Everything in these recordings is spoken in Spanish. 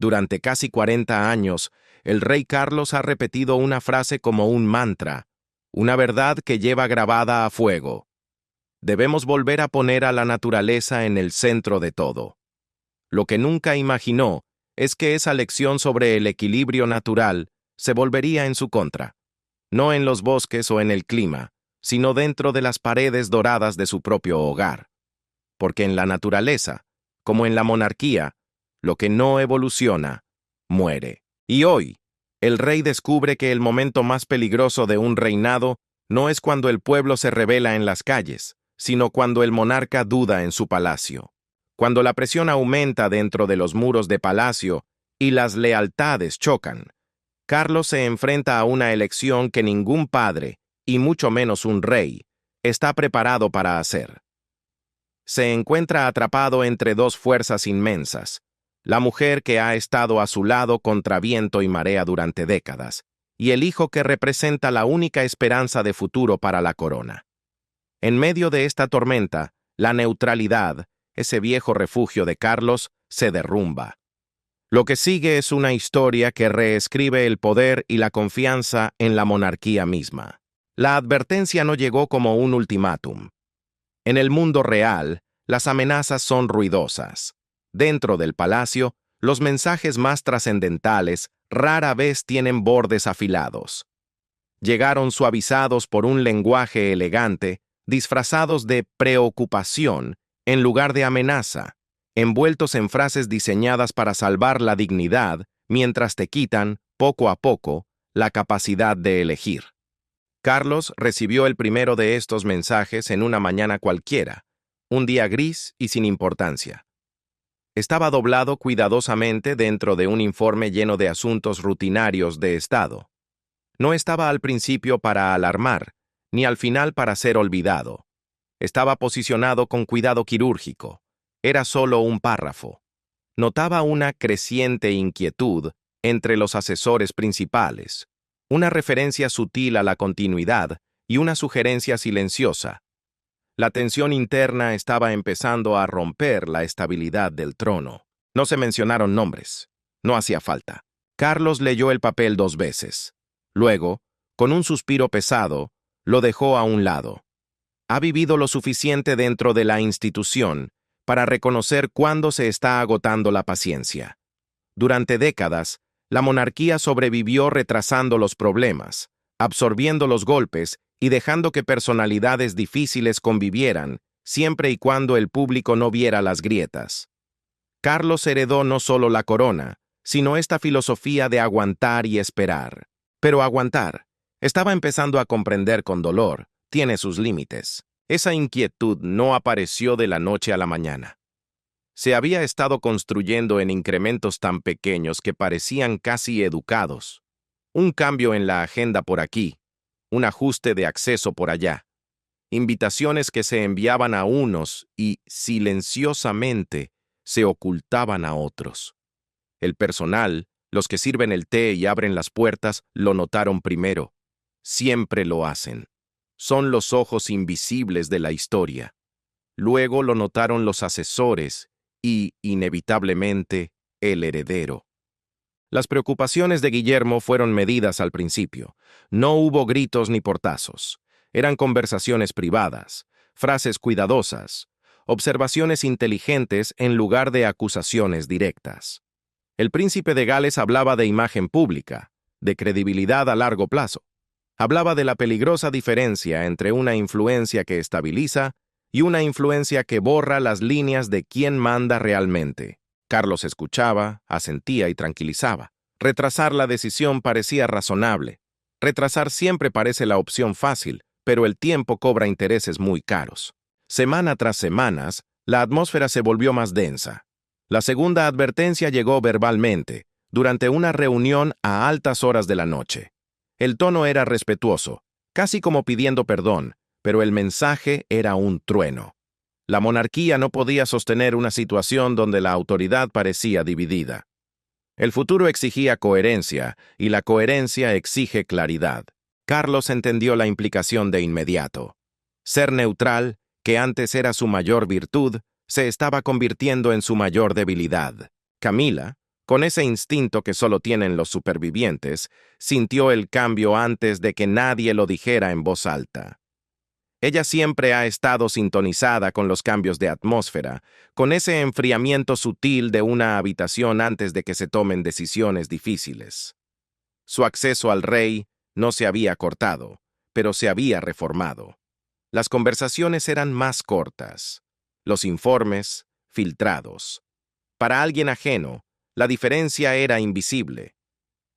Durante casi 40 años, el rey Carlos ha repetido una frase como un mantra, una verdad que lleva grabada a fuego. Debemos volver a poner a la naturaleza en el centro de todo. Lo que nunca imaginó es que esa lección sobre el equilibrio natural se volvería en su contra, no en los bosques o en el clima, sino dentro de las paredes doradas de su propio hogar. Porque en la naturaleza, como en la monarquía, lo que no evoluciona, muere. Y hoy, el rey descubre que el momento más peligroso de un reinado no es cuando el pueblo se rebela en las calles, sino cuando el monarca duda en su palacio. Cuando la presión aumenta dentro de los muros de palacio y las lealtades chocan, Carlos se enfrenta a una elección que ningún padre, y mucho menos un rey, está preparado para hacer. Se encuentra atrapado entre dos fuerzas inmensas: la mujer que ha estado a su lado contra viento y marea durante décadas, y el hijo que representa la única esperanza de futuro para la corona. En medio de esta tormenta, la neutralidad, ese viejo refugio de Carlos, se derrumba. Lo que sigue es una historia que reescribe el poder y la confianza en la monarquía misma. La advertencia no llegó como un ultimátum. En el mundo real, las amenazas son ruidosas. Dentro del palacio, los mensajes más trascendentales rara vez tienen bordes afilados. Llegaron suavizados por un lenguaje elegante, disfrazados de preocupación en lugar de amenaza, envueltos en frases diseñadas para salvar la dignidad mientras te quitan, poco a poco, la capacidad de elegir. Carlos recibió el primero de estos mensajes en una mañana cualquiera, un día gris y sin importancia. Estaba doblado cuidadosamente dentro de un informe lleno de asuntos rutinarios de Estado. No estaba al principio para alarmar, ni al final para ser olvidado. Estaba posicionado con cuidado quirúrgico. Era solo un párrafo. Notaba una creciente inquietud entre los asesores principales, una referencia sutil a la continuidad y una sugerencia silenciosa. La tensión interna estaba empezando a romper la estabilidad del trono. No se mencionaron nombres. No hacía falta. Carlos leyó el papel 2 veces. Luego, con un suspiro pesado, lo dejó a un lado. Ha vivido lo suficiente dentro de la institución para reconocer cuándo se está agotando la paciencia. Durante décadas, la monarquía sobrevivió retrasando los problemas, absorbiendo los golpes y dejando que personalidades difíciles convivieran, siempre y cuando el público no viera las grietas. Carlos heredó no solo la corona, sino esta filosofía de aguantar y esperar. Pero aguantar, estaba empezando a comprender con dolor, tiene sus límites. Esa inquietud no apareció de la noche a la mañana. Se había estado construyendo en incrementos tan pequeños que parecían casi educados. Un cambio en la agenda por aquí, un ajuste de acceso por allá, invitaciones que se enviaban a unos y, silenciosamente, se ocultaban a otros. El personal, los que sirven el té y abren las puertas, lo notaron primero. Siempre lo hacen. Son los ojos invisibles de la historia. Luego lo notaron los asesores y, inevitablemente, el heredero. Las preocupaciones de Guillermo fueron medidas al principio. No hubo gritos ni portazos. Eran conversaciones privadas, frases cuidadosas, observaciones inteligentes en lugar de acusaciones directas. El príncipe de Gales hablaba de imagen pública, de credibilidad a largo plazo. Hablaba de la peligrosa diferencia entre una influencia que estabiliza y una influencia que borra las líneas de quién manda realmente. Carlos escuchaba, asentía y tranquilizaba. Retrasar la decisión parecía razonable. Retrasar siempre parece la opción fácil, pero el tiempo cobra intereses muy caros. Semana tras semana, la atmósfera se volvió más densa. La segunda advertencia llegó verbalmente, durante una reunión a altas horas de la noche. El tono era respetuoso, casi como pidiendo perdón, pero el mensaje era un trueno. La monarquía no podía sostener una situación donde la autoridad parecía dividida. El futuro exigía coherencia, y la coherencia exige claridad. Carlos entendió la implicación de inmediato. Ser neutral, que antes era su mayor virtud, se estaba convirtiendo en su mayor debilidad. Camila, Con ese instinto que solo tienen los supervivientes, sintió el cambio antes de que nadie lo dijera en voz alta. Ella siempre ha estado sintonizada con los cambios de atmósfera, con ese enfriamiento sutil de una habitación antes de que se tomen decisiones difíciles. Su acceso al rey no se había cortado, pero se había reformado. Las conversaciones eran más cortas, los informes filtrados. Para alguien ajeno, la diferencia era invisible,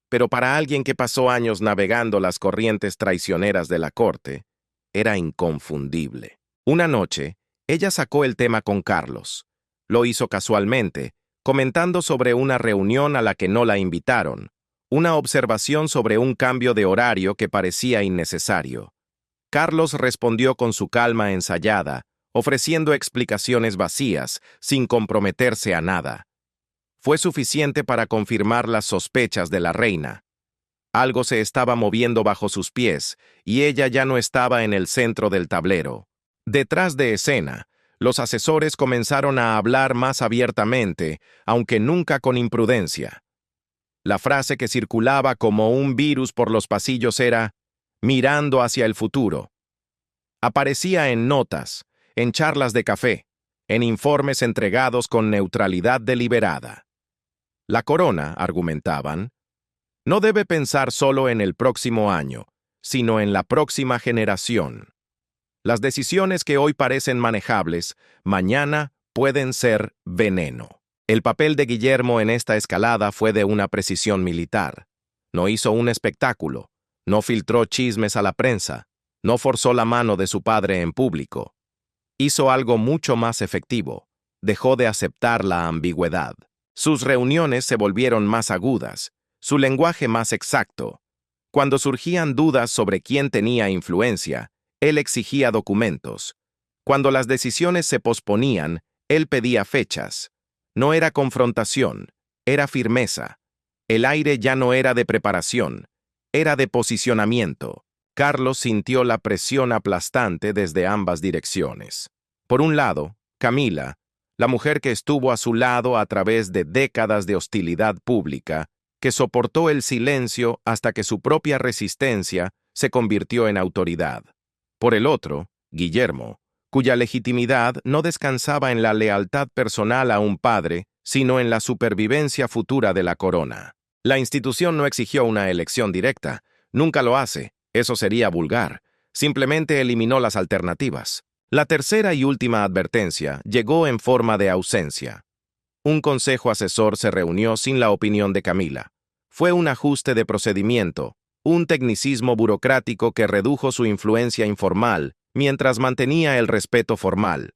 pero para alguien que pasó años navegando las corrientes traicioneras de la corte, era inconfundible. Una noche, ella sacó el tema con Carlos. Lo hizo casualmente, comentando sobre una reunión a la que no la invitaron, una observación sobre un cambio de horario que parecía innecesario. Carlos respondió con su calma ensayada, ofreciendo explicaciones vacías, sin comprometerse a nada. Fue suficiente para confirmar las sospechas de la reina. Algo se estaba moviendo bajo sus pies, y ella ya no estaba en el centro del tablero. Detrás de escena, los asesores comenzaron a hablar más abiertamente, aunque nunca con imprudencia. La frase que circulaba como un virus por los pasillos era «mirando hacia el futuro». Aparecía en notas, en charlas de café, en informes entregados con neutralidad deliberada. La corona, argumentaban, no debe pensar solo en el próximo año, sino en la próxima generación. Las decisiones que hoy parecen manejables, mañana pueden ser veneno. El papel de Guillermo en esta escalada fue de una precisión militar. No hizo un espectáculo, no filtró chismes a la prensa, no forzó la mano de su padre en público. Hizo algo mucho más efectivo, dejó de aceptar la ambigüedad. Sus reuniones se volvieron más agudas, su lenguaje más exacto. Cuando surgían dudas sobre quién tenía influencia, él exigía documentos. Cuando las decisiones se posponían, él pedía fechas. No era confrontación, era firmeza. El aire ya no era de preparación, era de posicionamiento. Carlos sintió la presión aplastante desde ambas direcciones. Por un lado, Camila, la mujer que estuvo a su lado a través de décadas de hostilidad pública, que soportó el silencio hasta que su propia resistencia se convirtió en autoridad. Por el otro, Guillermo, cuya legitimidad no descansaba en la lealtad personal a un padre, sino en la supervivencia futura de la corona. La institución no exigió una elección directa, nunca lo hace, eso sería vulgar, simplemente eliminó las alternativas. La tercera y última advertencia llegó en forma de ausencia. Un consejo asesor se reunió sin la opinión de Camila. Fue un ajuste de procedimiento, un tecnicismo burocrático que redujo su influencia informal, mientras mantenía el respeto formal.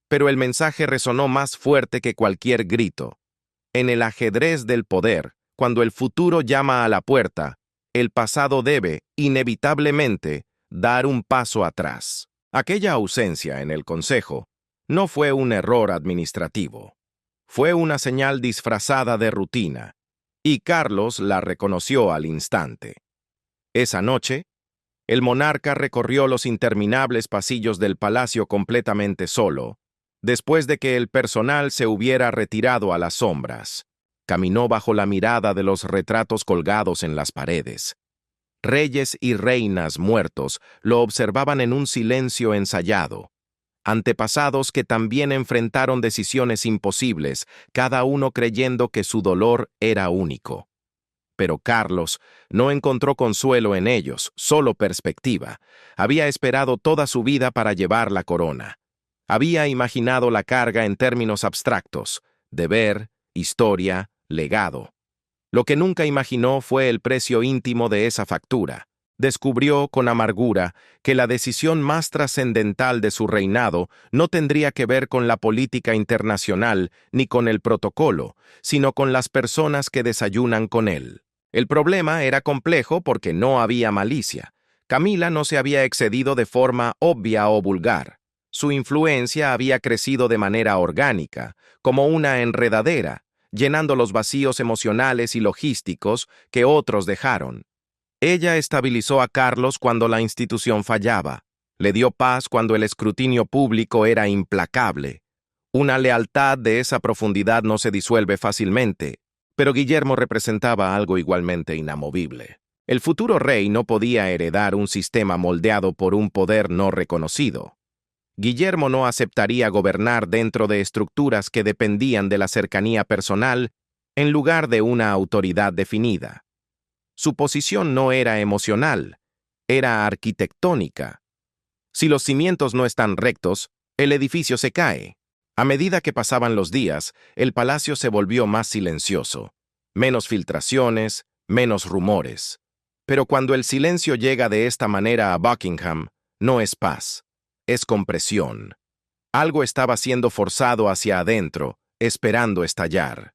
Pero el mensaje resonó más fuerte que cualquier grito. En el ajedrez del poder, cuando el futuro llama a la puerta, el pasado debe, inevitablemente, dar un paso atrás. Aquella ausencia en el consejo no fue un error administrativo. Fue una señal disfrazada de rutina, y Carlos la reconoció al instante. Esa noche, el monarca recorrió los interminables pasillos del palacio completamente solo, después de que el personal se hubiera retirado a las sombras. Caminó bajo la mirada de los retratos colgados en las paredes. Reyes y reinas muertos lo observaban en un silencio ensayado. Antepasados que también enfrentaron decisiones imposibles, cada uno creyendo que su dolor era único. Pero Carlos no encontró consuelo en ellos, solo perspectiva. Había esperado toda su vida para llevar la corona. Había imaginado la carga en términos abstractos: deber, historia, legado. Lo que nunca imaginó fue el precio íntimo de esa factura. Descubrió con amargura que la decisión más trascendental de su reinado no tendría que ver con la política internacional ni con el protocolo, sino con las personas que desayunan con él. El problema era complejo porque no había malicia. Camila no se había excedido de forma obvia o vulgar. Su influencia había crecido de manera orgánica, como una enredadera, llenando los vacíos emocionales y logísticos que otros dejaron. Ella estabilizó a Carlos cuando la institución fallaba, le dio paz cuando el escrutinio público era implacable. Una lealtad de esa profundidad no se disuelve fácilmente, Pero Guillermo representaba algo igualmente inamovible. El futuro rey no podía heredar un sistema moldeado por un poder no reconocido. Guillermo no aceptaría gobernar dentro de estructuras que dependían de la cercanía personal en lugar de una autoridad definida. Su posición no era emocional, era arquitectónica. Si los cimientos no están rectos, el edificio se cae. A medida que pasaban los días, el palacio se volvió más silencioso. Menos filtraciones, menos rumores. Pero cuando el silencio llega de esta manera a Buckingham, no es paz, es compresión. Algo estaba siendo forzado hacia adentro, esperando estallar.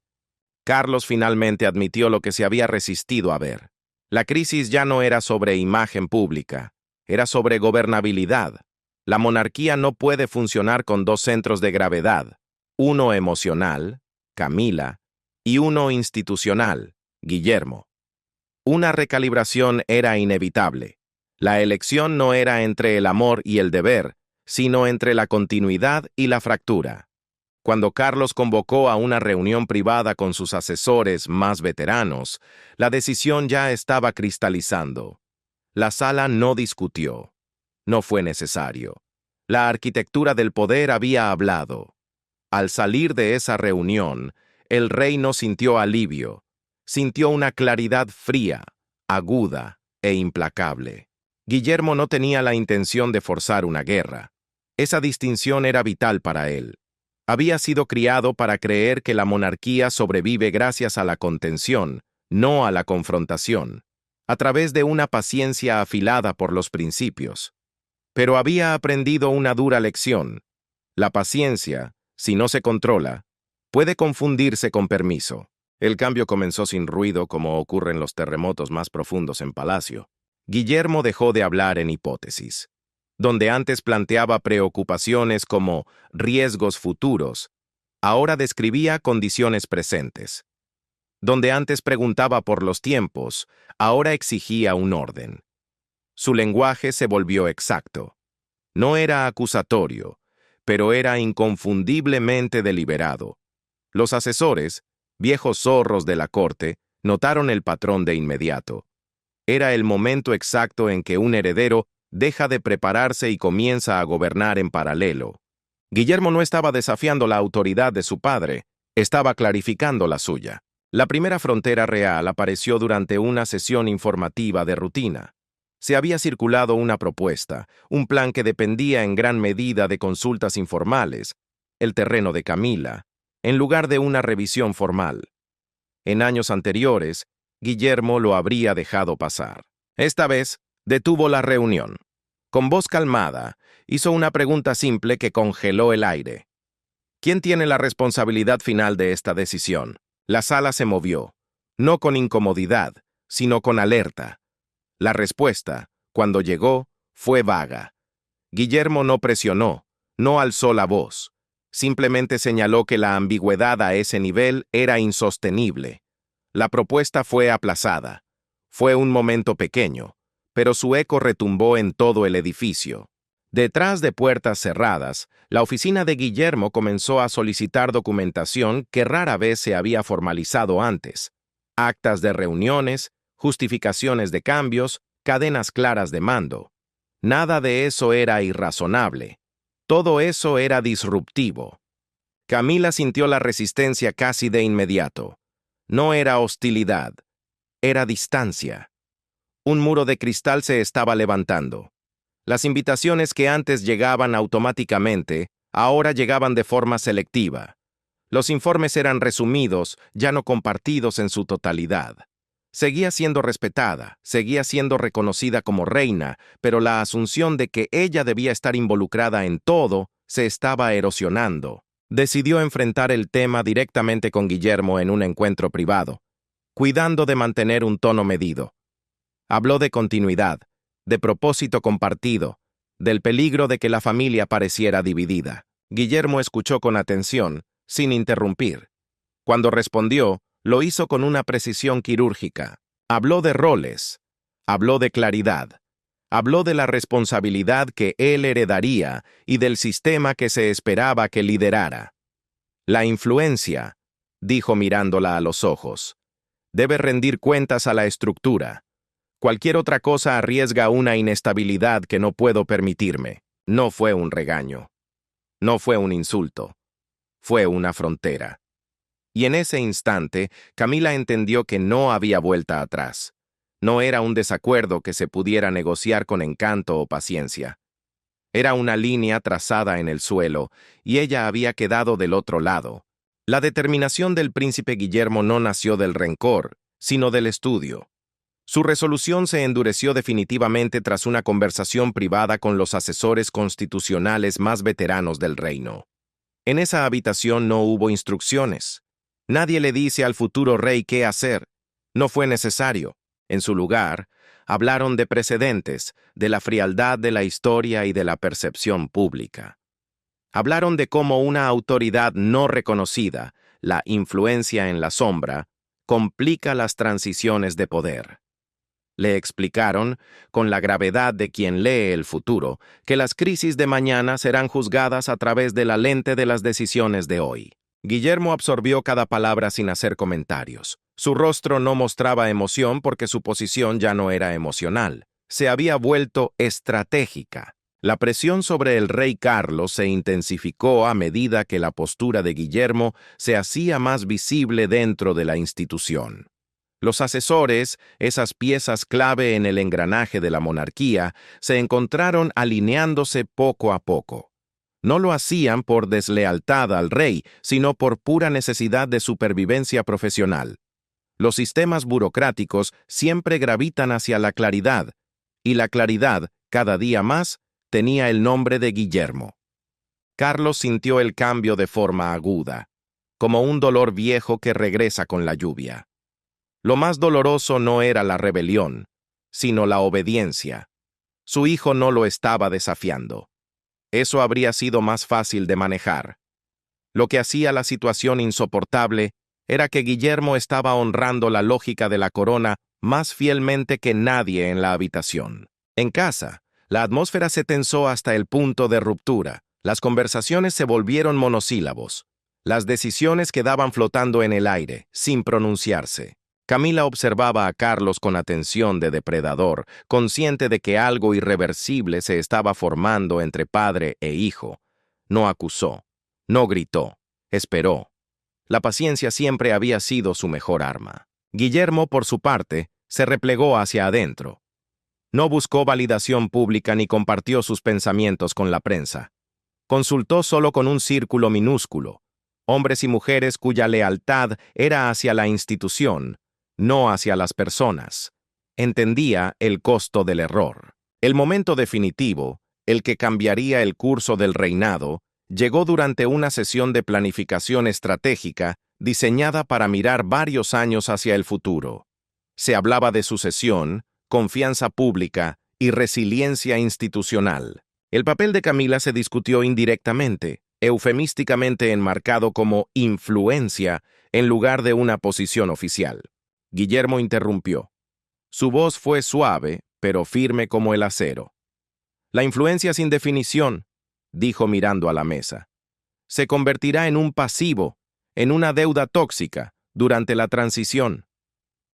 Carlos finalmente admitió lo que se había resistido a ver. La crisis ya no era sobre imagen pública, era sobre gobernabilidad. La monarquía no puede funcionar con dos centros de gravedad, uno emocional, Camila, y uno institucional, Guillermo. Una recalibración era inevitable. La elección no era entre el amor y el deber, sino entre la continuidad y la fractura. Cuando Carlos convocó a una reunión privada con sus asesores más veteranos, la decisión ya estaba cristalizando. La sala no discutió. No fue necesario. La arquitectura del poder había hablado. Al salir de esa reunión, el rey no sintió alivio, sintió una claridad fría, aguda e implacable. Guillermo no tenía la intención de forzar una guerra. Esa distinción era vital para él. Había sido criado para creer que la monarquía sobrevive gracias a la contención, no a la confrontación, a través de una paciencia afilada por los principios. Pero había aprendido una dura lección. La paciencia, si no se controla, puede confundirse con permiso. El cambio comenzó sin ruido, como ocurre en los terremotos más profundos en Palacio. Guillermo dejó de hablar en hipótesis. Donde antes planteaba preocupaciones como riesgos futuros, ahora describía condiciones presentes. Donde antes preguntaba por los tiempos, ahora exigía un orden. Su lenguaje se volvió exacto. No era acusatorio, pero era inconfundiblemente deliberado. Los asesores, viejos zorros de la corte, notaron el patrón de inmediato. Era el momento exacto en que un heredero deja de prepararse y comienza a gobernar en paralelo. Guillermo no estaba desafiando la autoridad de su padre, estaba clarificando la suya. La primera frontera real apareció durante una sesión informativa de rutina. Se había circulado una propuesta, un plan que dependía en gran medida de consultas informales, el terreno de Camila, en lugar de una revisión formal. En años anteriores, Guillermo lo habría dejado pasar. Esta vez, detuvo la reunión. Con voz calmada, hizo una pregunta simple que congeló el aire. ¿Quién tiene la responsabilidad final de esta decisión? La sala se movió, no con incomodidad, sino con alerta. La respuesta, cuando llegó, fue vaga. Guillermo no presionó, no alzó la voz. Simplemente señaló que la ambigüedad a ese nivel era insostenible. La propuesta fue aplazada. Fue un momento pequeño, pero su eco retumbó en todo el edificio. Detrás de puertas cerradas, la oficina de Guillermo comenzó a solicitar documentación que rara vez se había formalizado antes. Actas de reuniones, justificaciones de cambios, cadenas claras de mando. Nada de eso era irrazonable. Todo eso era disruptivo. Camila sintió la resistencia casi de inmediato. No era hostilidad, era distancia. Un muro de cristal se estaba levantando. Las invitaciones que antes llegaban automáticamente, ahora llegaban de forma selectiva. Los informes eran resumidos, ya no compartidos en su totalidad. Seguía siendo respetada, seguía siendo reconocida como reina, pero la asunción de que ella debía estar involucrada en todo se estaba erosionando. Decidió enfrentar el tema directamente con Guillermo en un encuentro privado, cuidando de mantener un tono medido. Habló de continuidad, de propósito compartido, del peligro de que la familia pareciera dividida. Guillermo escuchó con atención, sin interrumpir. Cuando respondió, lo hizo con una precisión quirúrgica. Habló de roles, habló de claridad, habló de la responsabilidad que él heredaría y del sistema que se esperaba que liderara. La influencia, dijo mirándola a los ojos. Debe rendir cuentas a la estructura. Cualquier otra cosa arriesga una inestabilidad que no puedo permitirme. No fue un regaño. No fue un insulto. Fue una frontera. Y en ese instante, Camila entendió que no había vuelta atrás. No era un desacuerdo que se pudiera negociar con encanto o paciencia. Era una línea trazada en el suelo, y ella había quedado del otro lado. La determinación del príncipe Guillermo no nació del rencor, sino del estudio. Su resolución se endureció definitivamente tras una conversación privada con los asesores constitucionales más veteranos del reino. En esa habitación no hubo instrucciones. Nadie le dice al futuro rey qué hacer. No fue necesario. En su lugar, hablaron de precedentes, de la frialdad de la historia y de la percepción pública. Hablaron de cómo una autoridad no reconocida, la influencia en la sombra, complica las transiciones de poder. Le explicaron, con la gravedad de quien lee el futuro, que las crisis de mañana serán juzgadas a través de la lente de las decisiones de hoy. Guillermo absorbió cada palabra sin hacer comentarios. Su rostro no mostraba emoción porque su posición ya no era emocional. Se había vuelto estratégica. La presión sobre el rey Carlos se intensificó a medida que la postura de Guillermo se hacía más visible dentro de la institución. Los asesores, esas piezas clave en el engranaje de la monarquía, se encontraron alineándose poco a poco. No lo hacían por deslealtad al rey, sino por pura necesidad de supervivencia profesional. Los sistemas burocráticos siempre gravitan hacia la claridad, y la claridad, cada día más, tenía el nombre de Guillermo. Carlos sintió el cambio de forma aguda, como un dolor viejo que regresa con la lluvia. Lo más doloroso no era la rebelión, sino la obediencia. Su hijo no lo estaba desafiando. Eso habría sido más fácil de manejar. Lo que hacía la situación insoportable era que Guillermo estaba honrando la lógica de la corona más fielmente que nadie en la habitación. En casa, la atmósfera se tensó hasta el punto de ruptura. Las conversaciones se volvieron monosílabos. Las decisiones quedaban flotando en el aire, sin pronunciarse. Camila observaba a Carlos con atención de depredador, consciente de que algo irreversible se estaba formando entre padre e hijo. No acusó, no gritó, esperó. La paciencia siempre había sido su mejor arma. Guillermo, por su parte, se replegó hacia adentro. No buscó validación pública ni compartió sus pensamientos con la prensa. Consultó solo con un círculo minúsculo, hombres y mujeres cuya lealtad era hacia la institución, no hacia las personas. Entendía el costo del error. El momento definitivo, el que cambiaría el curso del reinado, llegó durante una sesión de planificación estratégica diseñada para mirar varios años hacia el futuro. Se hablaba de sucesión, confianza pública y resiliencia institucional. El papel de Camila se discutió indirectamente, eufemísticamente enmarcado como influencia en lugar de una posición oficial. Guillermo interrumpió. Su voz fue suave, pero firme como el acero. La influencia sin definición, dijo mirando a la mesa, se convertirá en un pasivo, en una deuda tóxica, durante la transición.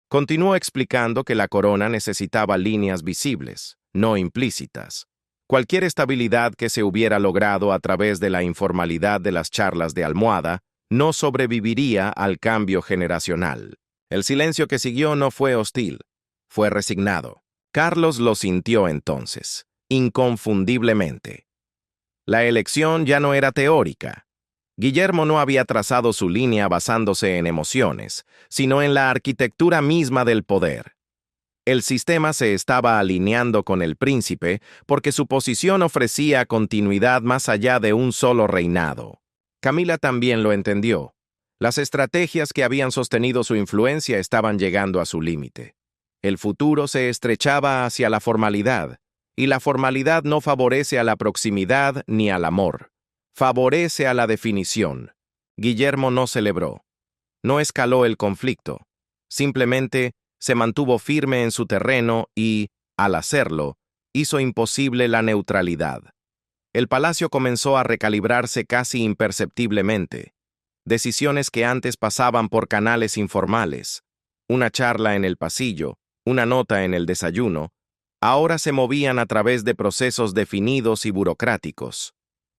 Continuó explicando que la corona necesitaba líneas visibles, no implícitas. Cualquier estabilidad que se hubiera logrado a través de la informalidad de las charlas de almohada no sobreviviría al cambio generacional. El silencio que siguió no fue hostil, fue resignado. Carlos lo sintió entonces, inconfundiblemente. La elección ya no era teórica. Guillermo no había trazado su línea basándose en emociones, sino en la arquitectura misma del poder. El sistema se estaba alineando con el príncipe porque su posición ofrecía continuidad más allá de un solo reinado. Camila también lo entendió. Las estrategias que habían sostenido su influencia estaban llegando a su límite. El futuro se estrechaba hacia la formalidad, y la formalidad no favorece a la proximidad ni al amor. Favorece a la definición. Guillermo no celebró. No escaló el conflicto. Simplemente se mantuvo firme en su terreno y, al hacerlo, hizo imposible la neutralidad. El palacio comenzó a recalibrarse casi imperceptiblemente. Decisiones que antes pasaban por canales informales, una charla en el pasillo, una nota en el desayuno, ahora se movían a través de procesos definidos y burocráticos.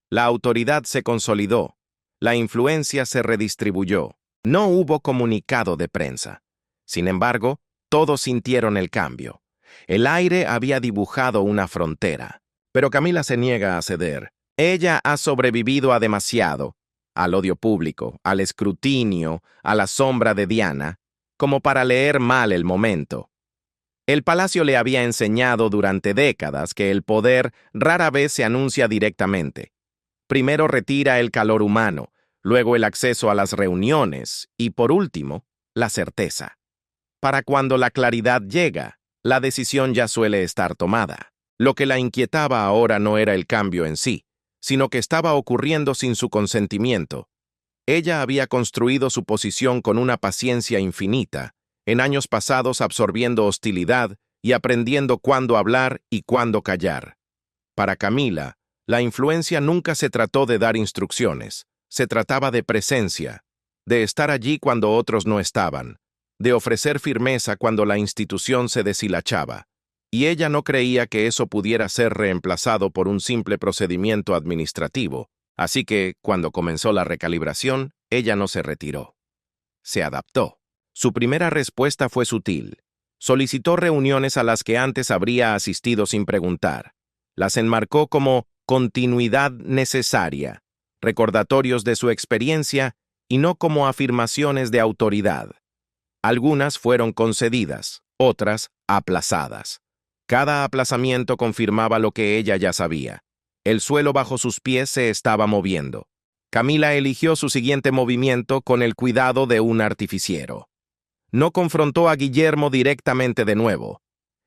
La autoridad se consolidó, la influencia se redistribuyó. No hubo comunicado de prensa. Sin embargo, todos sintieron el cambio. El aire había dibujado una frontera. Pero Camila se niega a ceder. Ella ha sobrevivido a demasiado, al odio público, al escrutinio, a la sombra de Diana, como para leer mal el momento. El palacio le había enseñado durante décadas que el poder rara vez se anuncia directamente. Primero retira el calor humano, luego el acceso a las reuniones y, por último, la certeza. Para cuando la claridad llega, la decisión ya suele estar tomada. Lo que la inquietaba ahora no era el cambio en sí, sino que estaba ocurriendo sin su consentimiento. Ella había construido su posición con una paciencia infinita, en años pasados absorbiendo hostilidad y aprendiendo cuándo hablar y cuándo callar. Para Camila, la influencia nunca se trató de dar instrucciones, se trataba de presencia, de estar allí cuando otros no estaban, de ofrecer firmeza cuando la institución se deshilachaba, y ella no creía que eso pudiera ser reemplazado por un simple procedimiento administrativo, así que, cuando comenzó la recalibración, ella no se retiró. Se adaptó. Su primera respuesta fue sutil. Solicitó reuniones a las que antes habría asistido sin preguntar. Las enmarcó como continuidad necesaria, recordatorios de su experiencia y no como afirmaciones de autoridad. Algunas fueron concedidas, otras aplazadas. Cada aplazamiento confirmaba lo que ella ya sabía. El suelo bajo sus pies se estaba moviendo. Camila eligió su siguiente movimiento con el cuidado de un artificiero. No confrontó a Guillermo directamente de nuevo.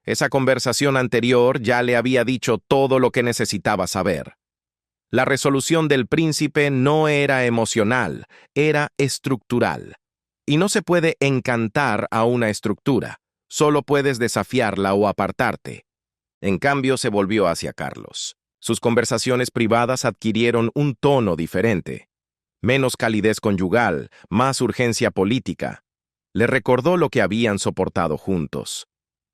Esa conversación anterior ya le había dicho todo lo que necesitaba saber. La resolución del príncipe no era emocional, era estructural. Y no se puede encantar a una estructura, solo puedes desafiarla o apartarte. En cambio, se volvió hacia Carlos. Sus conversaciones privadas adquirieron un tono diferente. Menos calidez conyugal, más urgencia política. Le recordó lo que habían soportado juntos.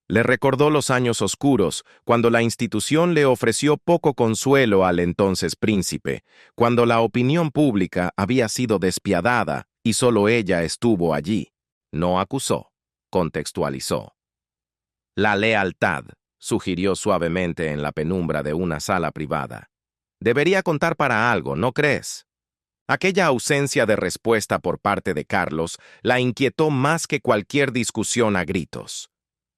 Le recordó los años oscuros, cuando la institución le ofreció poco consuelo al entonces príncipe, cuando la opinión pública había sido despiadada y solo ella estuvo allí. No acusó, contextualizó. La lealtad, sugirió suavemente en la penumbra de una sala privada. Debería contar para algo, ¿no crees? Aquella ausencia de respuesta por parte de Carlos la inquietó más que cualquier discusión a gritos.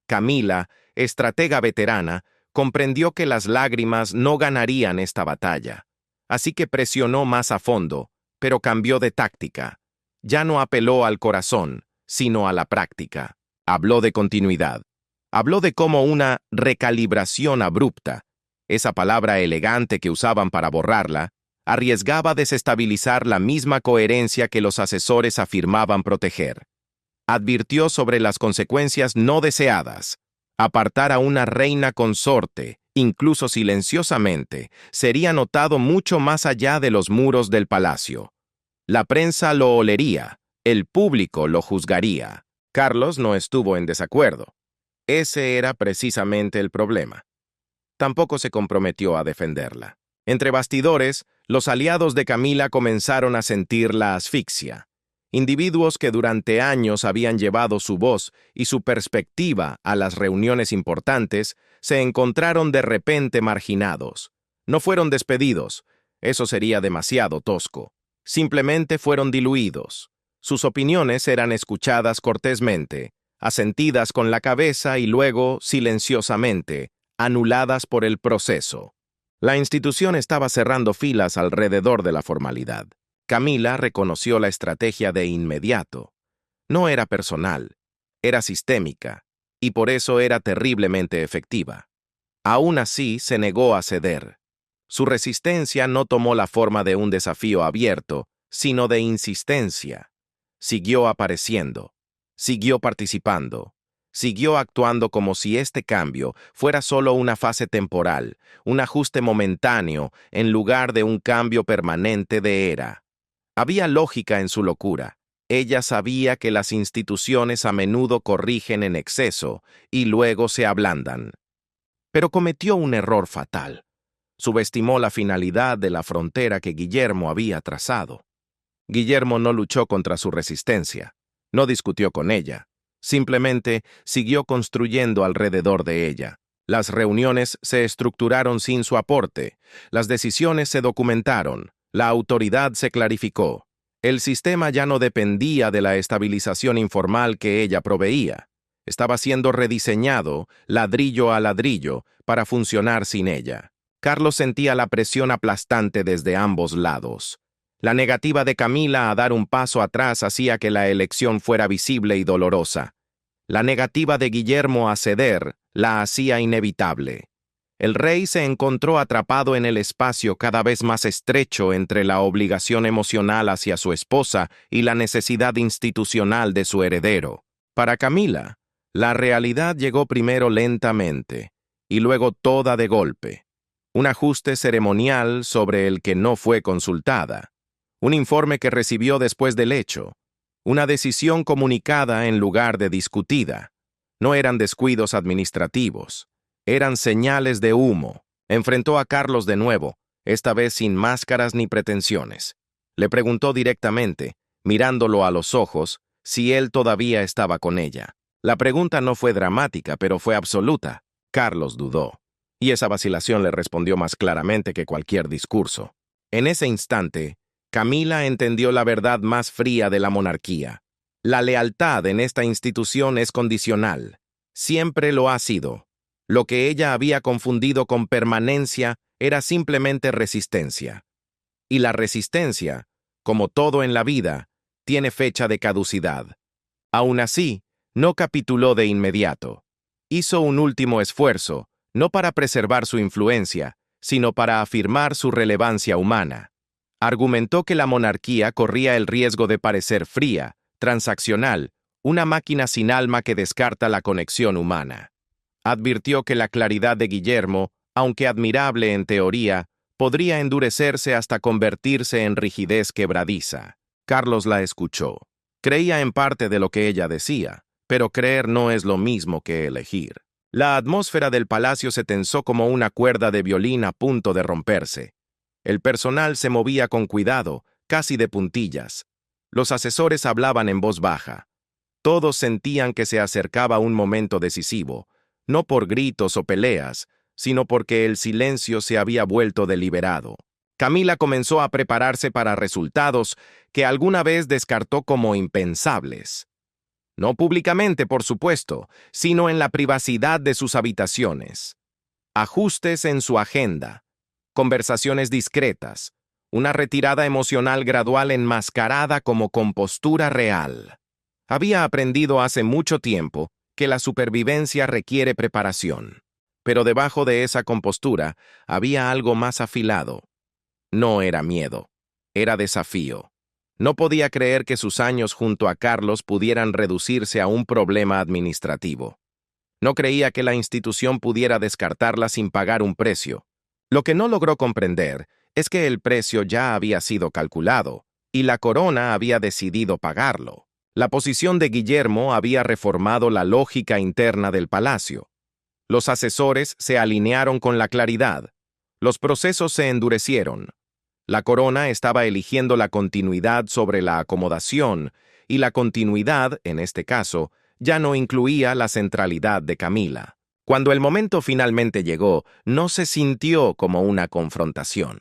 Camila, estratega veterana, comprendió que las lágrimas no ganarían esta batalla. Así que presionó más a fondo, pero cambió de táctica. Ya no apeló al corazón, sino a la práctica. Habló de continuidad. Habló de cómo una recalibración abrupta, esa palabra elegante que usaban para borrarla, arriesgaba desestabilizar la misma coherencia que los asesores afirmaban proteger. Advirtió sobre las consecuencias no deseadas. Apartar a una reina consorte, incluso silenciosamente, sería notado mucho más allá de los muros del palacio. La prensa lo olería, el público lo juzgaría. Carlos no estuvo en desacuerdo. Ese era precisamente el problema. Tampoco se comprometió a defenderla. Entre bastidores, los aliados de Camila comenzaron a sentir la asfixia. Individuos que durante años habían llevado su voz y su perspectiva a las reuniones importantes se encontraron de repente marginados. No fueron despedidos, eso sería demasiado tosco. Simplemente fueron diluidos. Sus opiniones eran escuchadas cortésmente, asentidas con la cabeza y luego, silenciosamente, anuladas por el proceso. La institución estaba cerrando filas alrededor de la formalidad. Camila reconoció la estrategia de inmediato. No era personal, era sistémica, y por eso era terriblemente efectiva. Aún así, se negó a ceder. Su resistencia no tomó la forma de un desafío abierto, sino de insistencia. Siguió apareciendo, siguió participando, siguió actuando como si este cambio fuera solo una fase temporal, un ajuste momentáneo en lugar de un cambio permanente de era. Había lógica en su locura. Ella sabía que las instituciones a menudo corrigen en exceso y luego se ablandan. Pero cometió un error fatal. Subestimó la finalidad de la frontera que Guillermo había trazado. Guillermo no luchó contra su resistencia, no discutió con ella, simplemente siguió construyendo alrededor de ella. Las reuniones se estructuraron sin su aporte, las decisiones se documentaron, la autoridad se clarificó. El sistema ya no dependía de la estabilización informal que ella proveía. Estaba siendo rediseñado, ladrillo a ladrillo, para funcionar sin ella. Carlos sentía la presión aplastante desde ambos lados. La negativa de Camila a dar un paso atrás hacía que la elección fuera visible y dolorosa. La negativa de Guillermo a ceder la hacía inevitable. El rey se encontró atrapado en el espacio cada vez más estrecho entre la obligación emocional hacia su esposa y la necesidad institucional de su heredero. Para Camila, la realidad llegó primero lentamente y luego toda de golpe. Un ajuste ceremonial sobre el que no fue consultada. Un informe que recibió después del hecho. Una decisión comunicada en lugar de discutida. No eran descuidos administrativos. Eran señales de humo. Enfrentó a Carlos de nuevo, esta vez sin máscaras ni pretensiones. Le preguntó directamente, mirándolo a los ojos, si él todavía estaba con ella. La pregunta no fue dramática, pero fue absoluta. Carlos dudó. Y esa vacilación le respondió más claramente que cualquier discurso. En ese instante, Camila entendió la verdad más fría de la monarquía. La lealtad en esta institución es condicional. Siempre lo ha sido. Lo que ella había confundido con permanencia era simplemente resistencia. Y la resistencia, como todo en la vida, tiene fecha de caducidad. Aún así, no capituló de inmediato. Hizo un último esfuerzo, no para preservar su influencia, sino para afirmar su relevancia humana. Argumentó que la monarquía corría el riesgo de parecer fría, transaccional, una máquina sin alma que descarta la conexión humana. Advirtió que la claridad de Guillermo, aunque admirable en teoría, podría endurecerse hasta convertirse en rigidez quebradiza. Carlos la escuchó. Creía en parte de lo que ella decía, pero creer no es lo mismo que elegir. La atmósfera del palacio se tensó como una cuerda de violín a punto de romperse. El personal se movía con cuidado, casi de puntillas. Los asesores hablaban en voz baja. Todos sentían que se acercaba un momento decisivo, no por gritos o peleas, sino porque el silencio se había vuelto deliberado. Camila comenzó a prepararse para resultados que alguna vez descartó como impensables. No públicamente, por supuesto, sino en la privacidad de sus habitaciones. Ajustes en su agenda, conversaciones discretas, una retirada emocional gradual enmascarada como compostura real. Había aprendido hace mucho tiempo que la supervivencia requiere preparación, pero debajo de esa compostura había algo más afilado. No era miedo, era desafío. No podía creer que sus años junto a Carlos pudieran reducirse a un problema administrativo. No creía que la institución pudiera descartarla sin pagar un precio. Lo que no logró comprender es que el precio ya había sido calculado, y la corona había decidido pagarlo. La posición de Guillermo había reformado la lógica interna del palacio. Los asesores se alinearon con la claridad. Los procesos se endurecieron. La corona estaba eligiendo la continuidad sobre la acomodación, y la continuidad, en este caso, ya no incluía la centralidad de Camila. Cuando el momento finalmente llegó, no se sintió como una confrontación.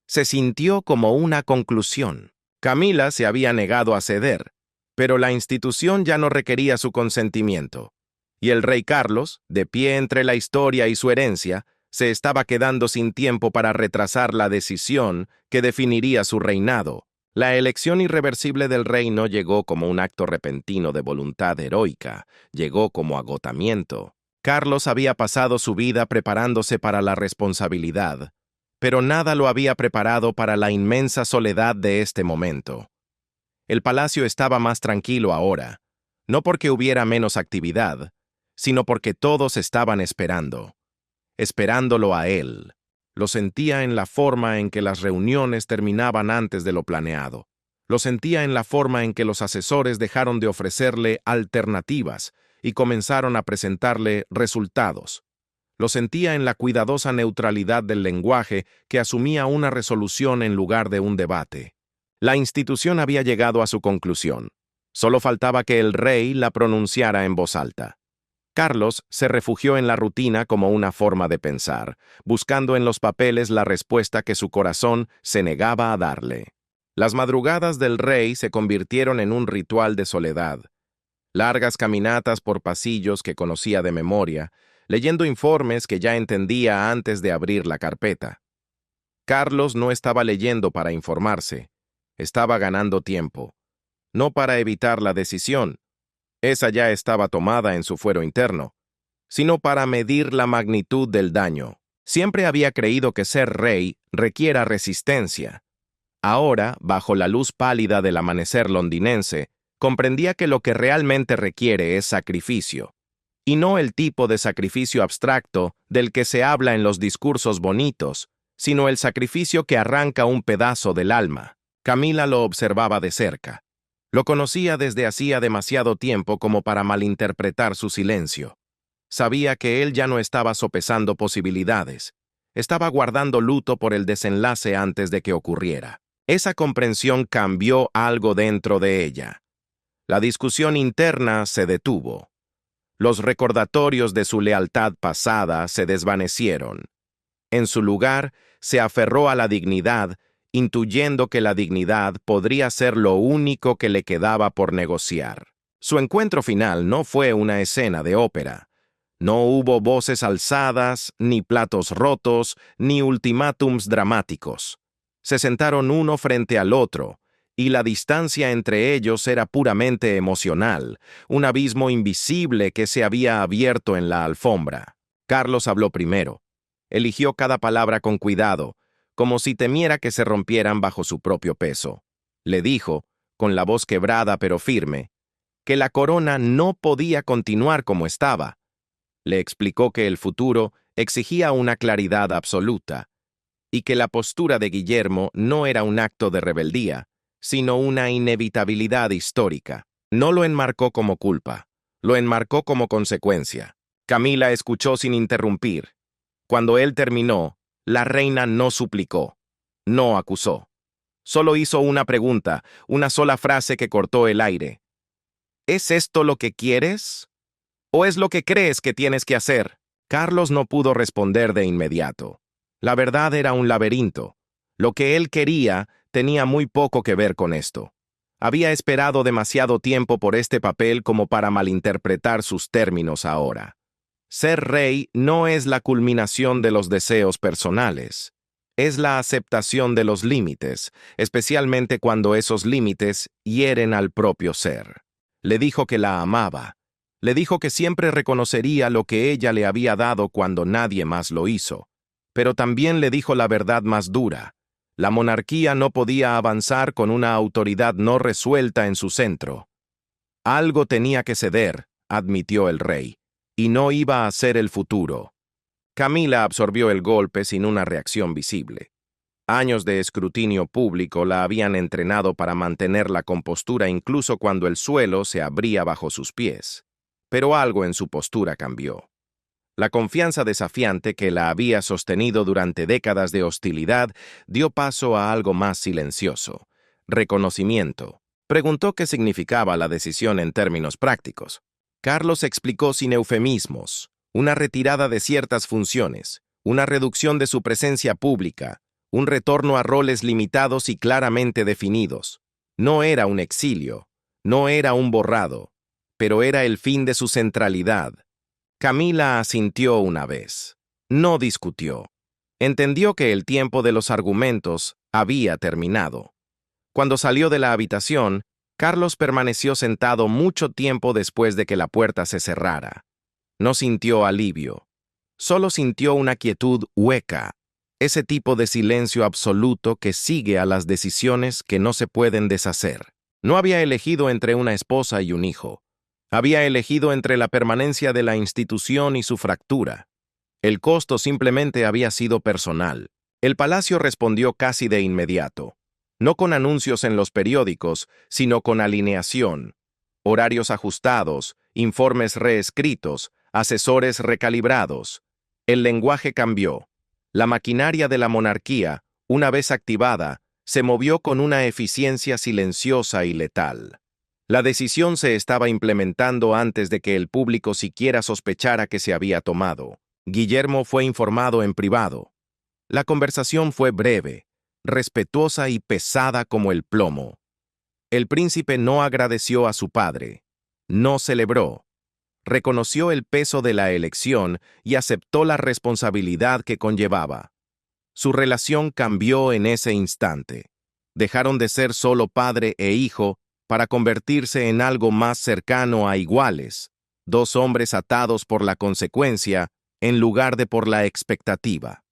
Se sintió como una conclusión. Camila se había negado a ceder, pero la institución ya no requería su consentimiento. Y el rey Carlos, de pie entre la historia y su herencia, se estaba quedando sin tiempo para retrasar la decisión que definiría su reinado. La elección irreversible del rey no llegó como un acto repentino de voluntad heroica, llegó como agotamiento. Carlos había pasado su vida preparándose para la responsabilidad, pero nada lo había preparado para la inmensa soledad de este momento. El palacio estaba más tranquilo ahora, no porque hubiera menos actividad, sino porque todos estaban esperándolo a él. Lo sentía en la forma en que las reuniones terminaban antes de lo planeado. Lo sentía en la forma en que los asesores dejaron de ofrecerle alternativas y comenzaron a presentarle resultados. Lo sentía en la cuidadosa neutralidad del lenguaje que asumía una resolución en lugar de un debate. La institución había llegado a su conclusión. Solo faltaba que el rey la pronunciara en voz alta. Carlos se refugió en la rutina como una forma de pensar, buscando en los papeles la respuesta que su corazón se negaba a darle. Las madrugadas del rey se convirtieron en un ritual de soledad. Largas caminatas por pasillos que conocía de memoria, leyendo informes que ya entendía antes de abrir la carpeta. Carlos no estaba leyendo para informarse, estaba ganando tiempo, no para evitar la decisión. Esa ya estaba tomada en su fuero interno, sino para medir la magnitud del daño. Siempre había creído que ser rey requiera resistencia. Ahora, bajo la luz pálida del amanecer londinense, comprendía que lo que realmente requiere es sacrificio, y no el tipo de sacrificio abstracto del que se habla en los discursos bonitos, sino el sacrificio que arranca un pedazo del alma. Camila lo observaba de cerca. Lo conocía desde hacía demasiado tiempo como para malinterpretar su silencio. Sabía que él ya no estaba sopesando posibilidades. Estaba guardando luto por el desenlace antes de que ocurriera. Esa comprensión cambió algo dentro de ella. La discusión interna se detuvo. Los recordatorios de su lealtad pasada se desvanecieron. En su lugar, se aferró a la dignidad, intuyendo que la dignidad podría ser lo único que le quedaba por negociar. Su encuentro final no fue una escena de ópera. No hubo voces alzadas, ni platos rotos, ni ultimátums dramáticos. Se sentaron uno frente al otro, y la distancia entre ellos era puramente emocional, un abismo invisible que se había abierto en la alfombra. Carlos habló primero. Eligió cada palabra con cuidado, como si temiera que se rompieran bajo su propio peso. Le dijo, con la voz quebrada pero firme, que la corona no podía continuar como estaba. Le explicó que el futuro exigía una claridad absoluta, y que la postura de Guillermo no era un acto de rebeldía, sino una inevitabilidad histórica. No lo enmarcó como culpa, lo enmarcó como consecuencia. Camila escuchó sin interrumpir. Cuando él terminó, la reina no suplicó, no acusó. Solo hizo una pregunta, una sola frase que cortó el aire. ¿Es esto lo que quieres? ¿O es lo que crees que tienes que hacer? Carlos no pudo responder de inmediato. La verdad era un laberinto. Lo que él quería tenía muy poco que ver con esto. Había esperado demasiado tiempo por este papel como para malinterpretar sus términos ahora. Ser rey no es la culminación de los deseos personales. Es la aceptación de los límites, especialmente cuando esos límites hieren al propio ser. Le dijo que la amaba. Le dijo que siempre reconocería lo que ella le había dado cuando nadie más lo hizo. Pero también le dijo la verdad más dura. La monarquía no podía avanzar con una autoridad no resuelta en su centro. Algo tenía que ceder, admitió el rey, y no iba a ser el futuro. Camila absorbió el golpe sin una reacción visible. Años de escrutinio público la habían entrenado para mantener la compostura incluso cuando el suelo se abría bajo sus pies. Pero algo en su postura cambió. La confianza desafiante que la había sostenido durante décadas de hostilidad dio paso a algo más silencioso: reconocimiento. Preguntó qué significaba la decisión en términos prácticos. Carlos explicó sin eufemismos: una retirada de ciertas funciones, una reducción de su presencia pública, un retorno a roles limitados y claramente definidos. No era un exilio, no era un borrado, pero era el fin de su centralidad. Camila asintió una vez. No discutió. Entendió que el tiempo de los argumentos había terminado. Cuando salió de la habitación, Carlos permaneció sentado mucho tiempo después de que la puerta se cerrara. No sintió alivio. Solo sintió una quietud hueca, ese tipo de silencio absoluto que sigue a las decisiones que no se pueden deshacer. No había elegido entre una esposa y un hijo. Había elegido entre la permanencia de la institución y su fractura. El costo simplemente había sido personal. El palacio respondió casi de inmediato. no con anuncios en los periódicos, sino con alineación, horarios ajustados, informes reescritos, asesores recalibrados. El lenguaje cambió. La maquinaria de la monarquía, una vez activada, se movió con una eficiencia silenciosa y letal. La decisión se estaba implementando antes de que el público siquiera sospechara que se había tomado. Guillermo fue informado en privado. La conversación fue breve, respetuosa y pesada como el plomo. El príncipe no agradeció a su padre, no celebró. Reconoció el peso de la elección y aceptó la responsabilidad que conllevaba. Su relación cambió en ese instante. Dejaron de ser solo padre e hijo para convertirse en algo más cercano a iguales, dos hombres atados por la consecuencia en lugar de por la expectativa.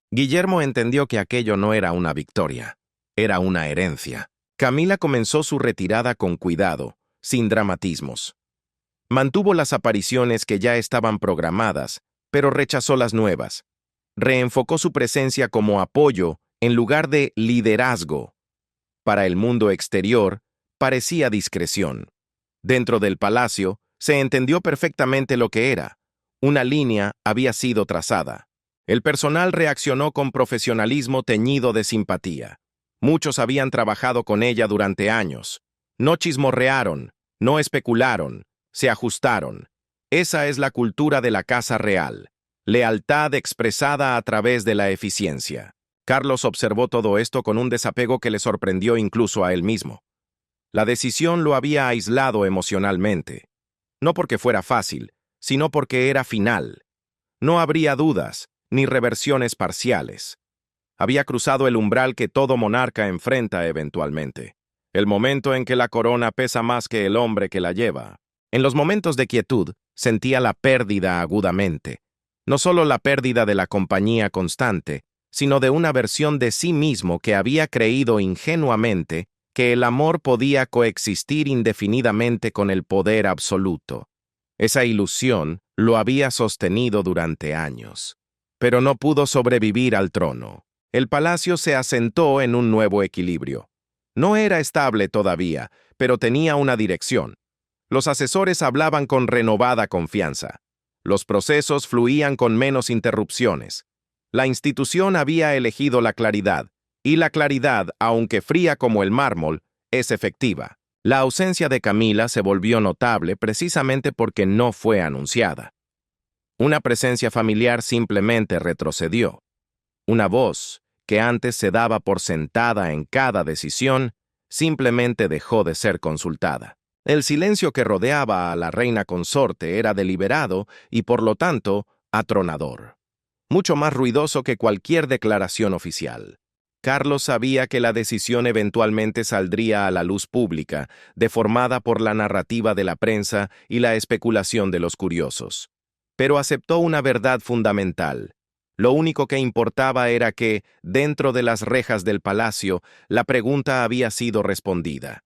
Guillermo entendió que aquello no era una victoria, era una herencia. Camila comenzó su retirada con cuidado, sin dramatismos. Mantuvo las apariciones que ya estaban programadas, pero rechazó las nuevas. Reenfocó su presencia como apoyo en lugar de liderazgo. Para el mundo exterior, parecía discreción. Dentro del palacio, se entendió perfectamente lo que era. Una línea había sido trazada. El personal reaccionó con profesionalismo teñido de simpatía. Muchos habían trabajado con ella durante años. No chismorrearon, no especularon, se ajustaron. Esa es la cultura de la Casa Real. Lealtad expresada a través de la eficiencia. Carlos observó todo esto con un desapego que le sorprendió incluso a él mismo. La decisión lo había aislado emocionalmente. No porque fuera fácil, sino porque era final. No habría dudas, ni reversiones parciales. Había cruzado el umbral que todo monarca enfrenta eventualmente. El momento en que la corona pesa más que el hombre que la lleva. En los momentos de quietud, sentía la pérdida agudamente. No solo la pérdida de la compañía constante, sino de una versión de sí mismo que había creído ingenuamente que el amor podía coexistir indefinidamente con el poder absoluto. Esa ilusión lo había sostenido durante años. Pero no pudo sobrevivir al trono. El palacio se asentó en un nuevo equilibrio. No era estable todavía, pero tenía una dirección. Los asesores hablaban con renovada confianza. Los procesos fluían con menos interrupciones. La institución había elegido la claridad, y la claridad, aunque fría como el mármol, es efectiva. La ausencia de Camila se volvió notable precisamente porque no fue anunciada. Una presencia familiar simplemente retrocedió. Una voz, que antes se daba por sentada en cada decisión, simplemente dejó de ser consultada. El silencio que rodeaba a la reina consorte era deliberado y, por lo tanto, atronador. Mucho más ruidoso que cualquier declaración oficial. Carlos sabía que la decisión eventualmente saldría a la luz pública, deformada por la narrativa de la prensa y la especulación de los curiosos. Pero aceptó una verdad fundamental. Lo único que importaba era que, dentro de las rejas del palacio, la pregunta había sido respondida.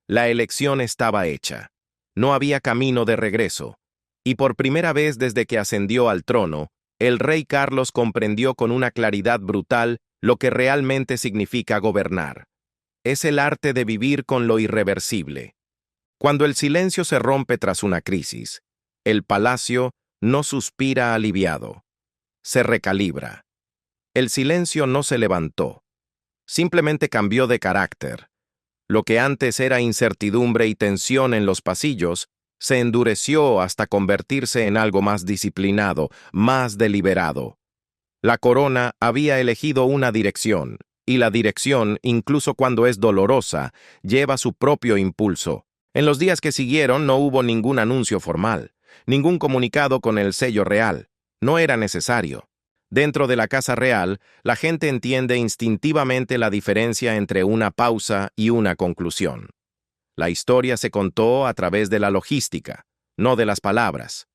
La elección estaba hecha. No había camino de regreso. Y por primera vez desde que ascendió al trono, el rey Carlos comprendió con una claridad brutal lo que realmente significa gobernar. Es el arte de vivir con lo irreversible. Cuando el silencio se rompe tras una crisis, el palacio no suspira aliviado. Se recalibra. El silencio no se levantó. Simplemente cambió de carácter. Lo que antes era incertidumbre y tensión en los pasillos, se endureció hasta convertirse en algo más disciplinado, más deliberado. La corona había elegido una dirección, y la dirección, incluso cuando es dolorosa, lleva su propio impulso. En los días que siguieron no hubo ningún anuncio formal, ningún comunicado con el sello real. No era necesario. Dentro de la Casa Real, la gente entiende instintivamente la diferencia entre una pausa y una conclusión. La historia se contó a través de la logística, no de las palabras.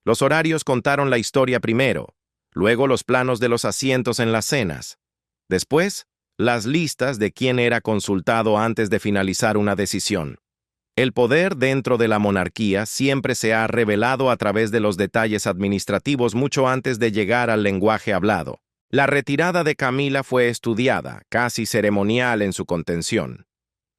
Los horarios contaron la historia primero, luego los planos de los asientos en las cenas. Después, las listas de quién era consultado antes de finalizar una decisión. El poder dentro de la monarquía siempre se ha revelado a través de los detalles administrativos mucho antes de llegar al lenguaje hablado. La retirada de Camila fue estudiada, casi ceremonial en su contención.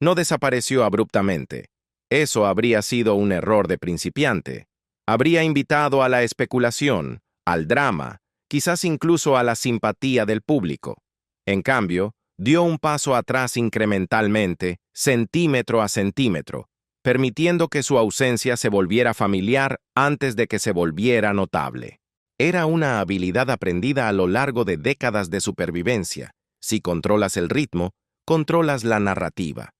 No desapareció abruptamente. Eso habría sido un error de principiante. Habría invitado a la especulación, al drama, quizás incluso a la simpatía del público. En cambio, dio un paso atrás incrementalmente, centímetro a centímetro, permitiendo que su ausencia se volviera familiar antes de que se volviera notable. Era una habilidad aprendida a lo largo de décadas de supervivencia. Si controlas el ritmo, controlas la narrativa.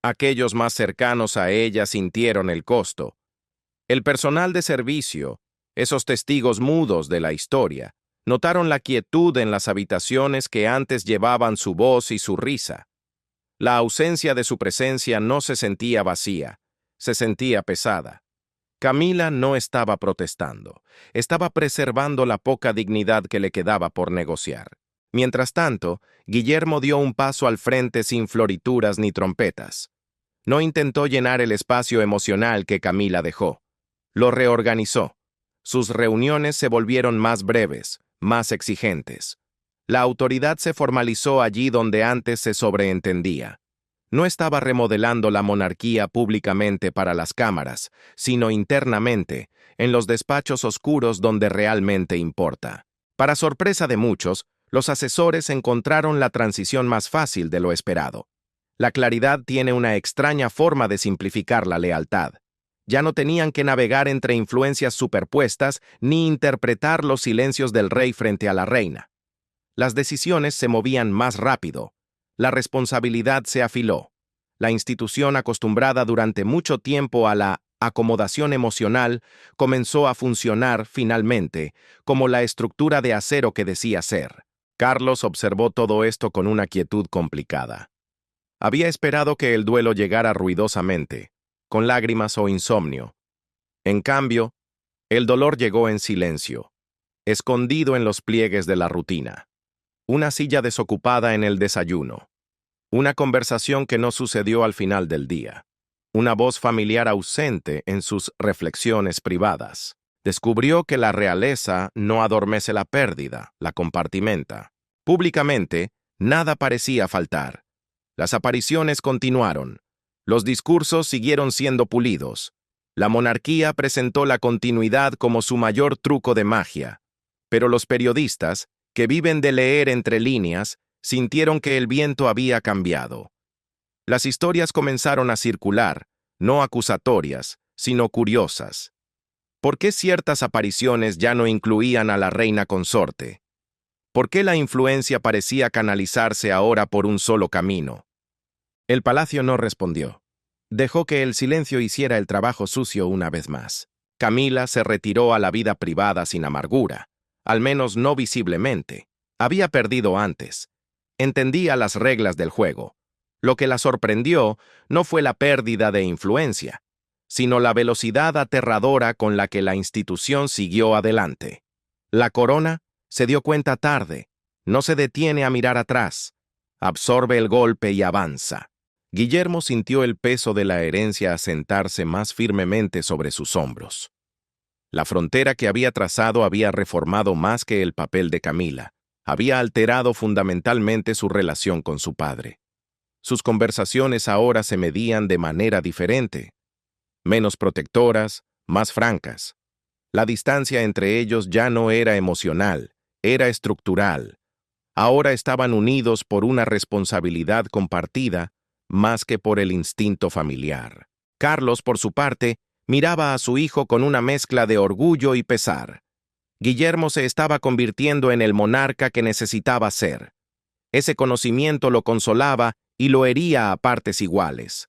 Aquellos más cercanos a ella sintieron el costo. El personal de servicio, esos testigos mudos de la historia, notaron la quietud en las habitaciones que antes llevaban su voz y su risa. La ausencia de su presencia no se sentía vacía, se sentía pesada. Camila no estaba protestando, estaba preservando la poca dignidad que le quedaba por negociar. Mientras tanto, Guillermo dio un paso al frente sin florituras ni trompetas. No intentó llenar el espacio emocional que Camila dejó. Lo reorganizó. Sus reuniones se volvieron más breves, más exigentes. La autoridad se formalizó allí donde antes se sobreentendía. No estaba remodelando la monarquía públicamente para las cámaras, sino internamente, en los despachos oscuros donde realmente importa. Para sorpresa de muchos, los asesores encontraron la transición más fácil de lo esperado. La claridad tiene una extraña forma de simplificar la lealtad. Ya no tenían que navegar entre influencias superpuestas ni interpretar los silencios del rey frente a la reina. Las decisiones se movían más rápido. La responsabilidad se afiló. La institución acostumbrada durante mucho tiempo a la acomodación emocional comenzó a funcionar, finalmente, como la estructura de acero que decía ser. Carlos observó todo esto con una quietud complicada. Había esperado que el duelo llegara ruidosamente, con lágrimas o insomnio. En cambio, el dolor llegó en silencio, escondido en los pliegues de la rutina. Una silla desocupada en el desayuno. Una conversación que no sucedió al final del día. Una voz familiar ausente en sus reflexiones privadas. Descubrió que la realeza no adormece la pérdida, la compartimenta. Públicamente, nada parecía faltar. Las apariciones continuaron. Los discursos siguieron siendo pulidos. La monarquía presentó la continuidad como su mayor truco de magia. Pero los periodistas, que viven de leer entre líneas, sintieron que el viento había cambiado. Las historias comenzaron a circular, no acusatorias, sino curiosas. ¿Por qué ciertas apariciones ya no incluían a la reina consorte? ¿Por qué la influencia parecía canalizarse ahora por un solo camino? El palacio no respondió. Dejó que el silencio hiciera el trabajo sucio una vez más. Camila se retiró a la vida privada sin amargura, al menos no visiblemente. Había perdido antes. Entendía las reglas del juego. Lo que la sorprendió no fue la pérdida de influencia, sino la velocidad aterradora con la que la institución siguió adelante. La corona se dio cuenta tarde, no se detiene a mirar atrás, absorbe el golpe y avanza. Guillermo sintió el peso de la herencia asentarse más firmemente sobre sus hombros. La frontera que había trazado había reformado más que el papel de Camila, había alterado fundamentalmente su relación con su padre. Sus conversaciones ahora se medían de manera diferente, menos protectoras, más francas. La distancia entre ellos ya no era emocional, era estructural. Ahora estaban unidos por una responsabilidad compartida más que por el instinto familiar. Carlos, por su parte, miraba a su hijo con una mezcla de orgullo y pesar. Guillermo se estaba convirtiendo en el monarca que necesitaba ser. Ese conocimiento lo consolaba y lo hería a partes iguales.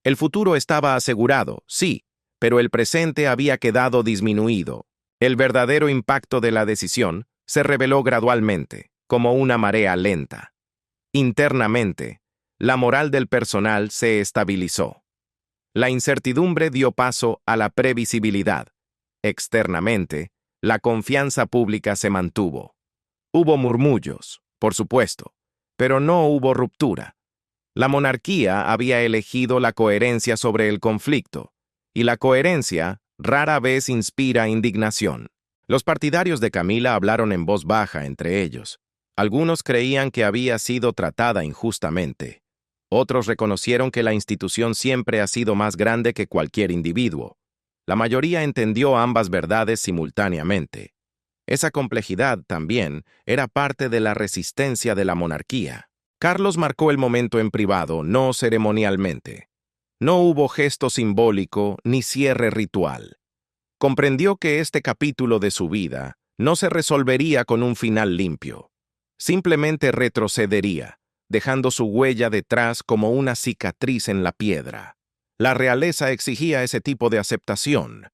El futuro estaba asegurado, sí, pero el presente había quedado disminuido. El verdadero impacto de la decisión se reveló gradualmente, como una marea lenta. Internamente, la moral del personal se estabilizó. La incertidumbre dio paso a la previsibilidad. Externamente, la confianza pública se mantuvo. Hubo murmullos, por supuesto, pero no hubo ruptura. La monarquía había elegido la coherencia sobre el conflicto, y la coherencia rara vez inspira indignación. Los partidarios de Camila hablaron en voz baja entre ellos. Algunos creían que había sido tratada injustamente. Otros reconocieron que la institución siempre ha sido más grande que cualquier individuo. La mayoría entendió ambas verdades simultáneamente. Esa complejidad, también, era parte de la resistencia de la monarquía. Carlos marcó el momento en privado, no ceremonialmente. No hubo gesto simbólico ni cierre ritual. Comprendió que este capítulo de su vida no se resolvería con un final limpio. Simplemente retrocedería, dejando su huella detrás como una cicatriz en la piedra. La realeza exigía ese tipo de aceptación.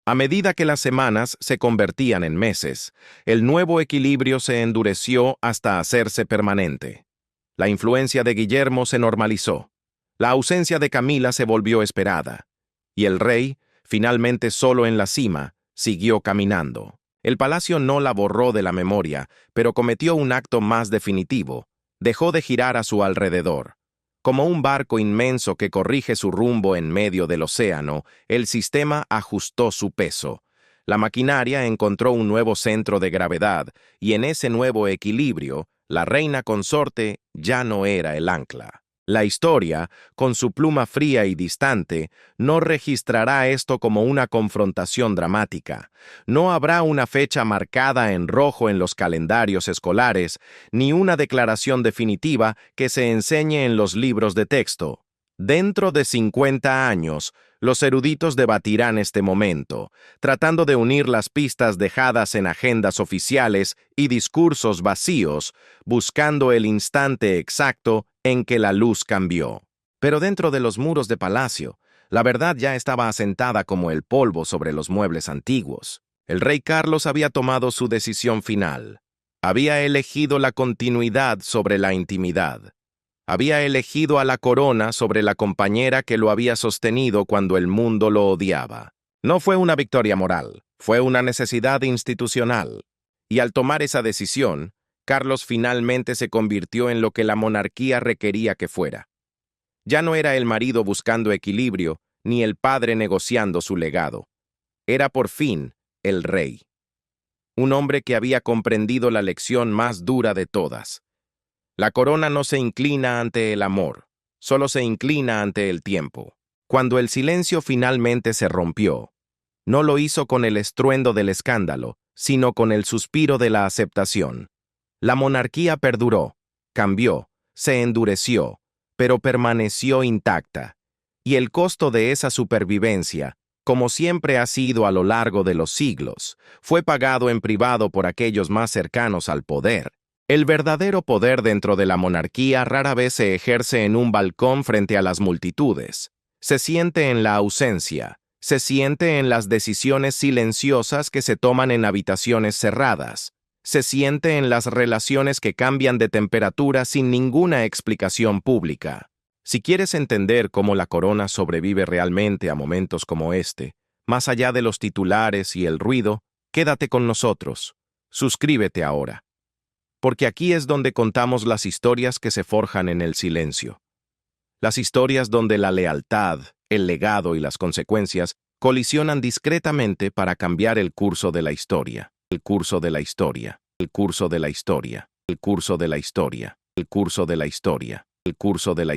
A medida que las semanas se convertían en meses, el nuevo equilibrio se endureció hasta hacerse permanente. La influencia de Guillermo se normalizó. La ausencia de Camila se volvió esperada. Y el rey, finalmente solo en la cima, siguió caminando. El palacio no la borró de la memoria, pero cometió un acto más definitivo. Dejó de girar a su alrededor. Como un barco inmenso que corrige su rumbo en medio del océano, el sistema ajustó su peso. La maquinaria encontró un nuevo centro de gravedad, y en ese nuevo equilibrio, la reina consorte ya no era el ancla. La historia, con su pluma fría y distante, no registrará esto como una confrontación dramática. No habrá una fecha marcada en rojo en los calendarios escolares, ni una declaración definitiva que se enseñe en los libros de texto. Dentro de 50 años, los eruditos debatirán este momento, tratando de unir las pistas dejadas en agendas oficiales y discursos vacíos, buscando el instante exacto en que la luz cambió. Pero dentro de los muros de palacio, la verdad ya estaba asentada como el polvo sobre los muebles antiguos. El rey Carlos había tomado su decisión final. Había elegido la continuidad sobre la intimidad. Había elegido a la corona sobre la compañera que lo había sostenido cuando el mundo lo odiaba. No fue una victoria moral, fue una necesidad institucional. Y al tomar esa decisión, Carlos finalmente se convirtió en lo que la monarquía requería que fuera. Ya no era el marido buscando equilibrio, ni el padre negociando su legado. Era por fin el rey. Un hombre que había comprendido la lección más dura de todas. La corona no se inclina ante el amor, solo se inclina ante el tiempo. Cuando el silencio finalmente se rompió, no lo hizo con el estruendo del escándalo, sino con el suspiro de la aceptación. La monarquía perduró, cambió, se endureció, pero permaneció intacta. Y el costo de esa supervivencia, como siempre ha sido a lo largo de los siglos, fue pagado en privado por aquellos más cercanos al poder. El verdadero poder dentro de la monarquía rara vez se ejerce en un balcón frente a las multitudes. Se siente en la ausencia, se siente en las decisiones silenciosas que se toman en habitaciones cerradas, se siente en las relaciones que cambian de temperatura sin ninguna explicación pública. Si quieres entender cómo la corona sobrevive realmente a momentos como este, más allá de los titulares y el ruido, quédate con nosotros. Suscríbete ahora. Porque aquí es donde contamos las historias que se forjan en el silencio. Las historias donde la lealtad, el legado y las consecuencias colisionan discretamente para cambiar el curso de la historia. El curso de la historia. El curso de la historia. El curso de la historia. El curso de la historia. El curso de la